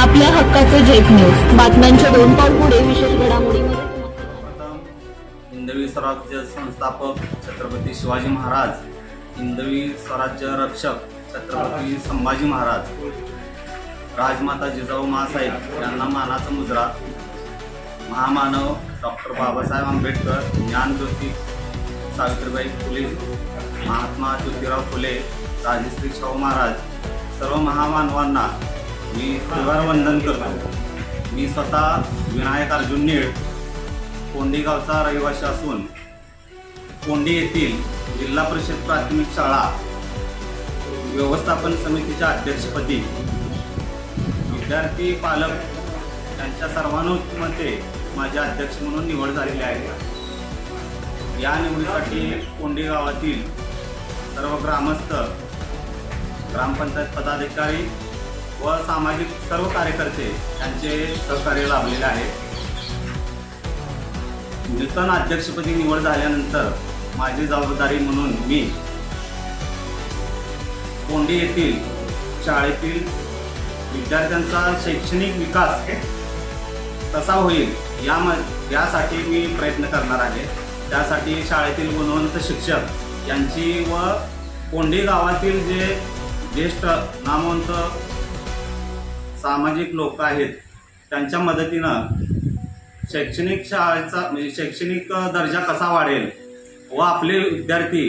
आपल्या हक्काचं जेक न्यूज, बातम्यांच्या 2 पाऊल पुढे, विशेष घडामोडीमध्ये प्रथम हिंदवी स्वराज्य संस्थापक छत्रपती शिवाजी महाराज, हिंदवी स्वराज्य रक्षक छत्रपती संभाजी महाराज, राजमाता जिजाऊ माँसाहेब यांना मानाचा मुजरा, महामानव डॉक्टर बाबासाहेब आंबेडकर, ज्ञानज्योती सावित्रीबाई फुले, महात्मा ज्योतिराव फुले, राजश्री शाहू महाराज, सर्व महामानवांना मी त्रिवार वंदन करतो। मी स्वतः विनायक अर्जुन नीळ, कोंडी गावचा रहिवासी असून कोंडी येथील जिल्हा परिषद प्राथमिक शाळा व्यवस्थापन समितीच्या अध्यक्षपदी विद्यार्थी पालक यांच्या सर्वानुमते माझे अध्यक्ष म्हणून निवड झालेली आहे। या निवडीसाठी कोंडी गावातील सर्व ग्रामस्थ, ग्रामपंचायत पदाधिकारी व सामाजिक सर्व कार्यकर्ते यांचे सहकार्य लाभलेले आहे। नूतन अध्यक्षपदी निवड झाल्यानंतर माझी जबाबदारी म्हणून मी कोंडी येथील शाळेतील विद्यार्थ्यांचा शैक्षणिक विकास कसा होईल यासाठी मी प्रयत्न करणार आहे। त्यासाठी शाळेतील गुणवंत शिक्षक यांची व कोंडी गावातील जे ज्येष्ठ नामवंत सामाजिक लोक आहेत त्यांच्या मदतीनं शैक्षणिक शाळेचा म्हणजे शैक्षणिक दर्जा कसा वाढेल व आपले विद्यार्थी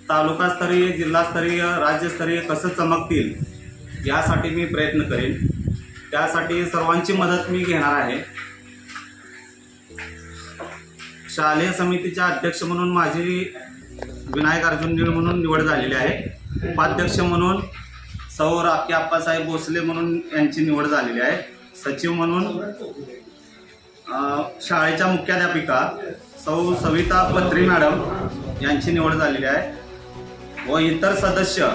तालुकास्तरीय, जिल्हास्तरीय, राज्यस्तरीय कसं चमकतील यासाठी मी प्रयत्न करेन। त्यासाठी सर्वांची मदत मी घेणार आहे। शालेय समितीच्या अध्यक्ष म्हणून माझी विनायक अर्जुन नीळ म्हणून निवड झालेली आहे। उपाध्यक्ष म्हणून सौ राखी आप्पासाहेब भोसले म्हणून यांची निवड झालेली आहे। सचिव म्हणून शाळेच्या मुख्याध्यापिका सौ सविता पत्री मॅडम यांची निवड झालेली आहे व इतर सदस्य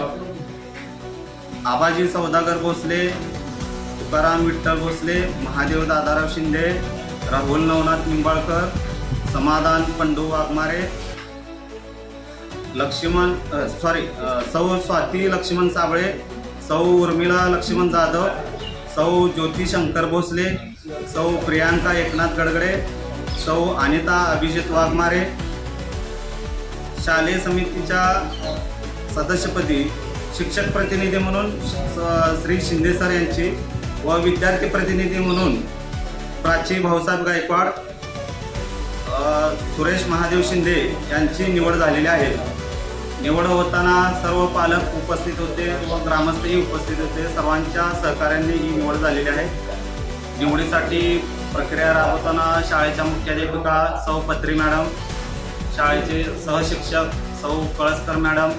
आबाजी सौदागर भोसले, तुकाराम विठ्ठल भोसले, महादेव दादाराव शिंदे, राहुल नवनाथ निंबाळकर, समाधान पंडू वाघमारे, सौ स्वाती लक्ष्मण साबळे, सौ उर्मिला लक्ष्मण जाधव, सौ ज्योती शंकर भोसले, सौ प्रियांका एकनाथ गडगडे, सौ अनिता अभिजित वाघमारे। शालेय समितीच्या सदस्यपदी शिक्षक प्रतिनिधी म्हणून श्री शिंदे सर यांची व विद्यार्थी प्रतिनिधी म्हणून प्राची भाऊसाहेब गायकवाड, सुरेश महादेव शिंदे यांची निवड झालेली आहे। निवड होताना सर्व पालक उपस्थित होते व ग्रामस्थही उपस्थित होते। सर्वांच्या सहकार्याने ही निवड झालेली आहे। निवडीसाठी प्रक्रिया राबवताना शाळेच्या मुख्याध्यापिका सौ पत्री मॅडम, शाळेचे सहशिक्षक सौ Kalaskar madam,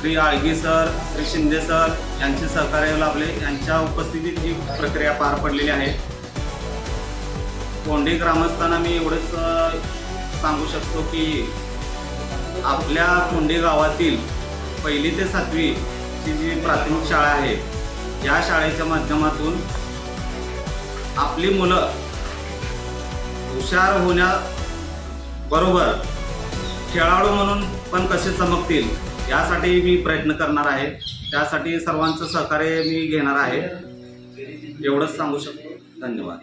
Shri Aalgi sir, Shri Shinde sir यांचे सहकार्य लाभले। यांच्या उपस्थितीत ही प्रक्रिया पार पडलेली आहे। कोंडी ग्रामस्थांना मी एवढंच सांगू शकतो की आपल्या कोंडी गावातील 1ली ते 7वी ची जी प्राथमिक शाळा आहे या शाळेच्या माध्यमातून आपली मुलं हुशार होण्याबरोबर खेळाडू म्हणून पण कसे चमकतील यासाठी मी प्रयत्न करणार आहे। त्यासाठी सर्वांचं सहकार्य मी घेणार आहे। एवढंच सांगू शकतो। धन्यवाद।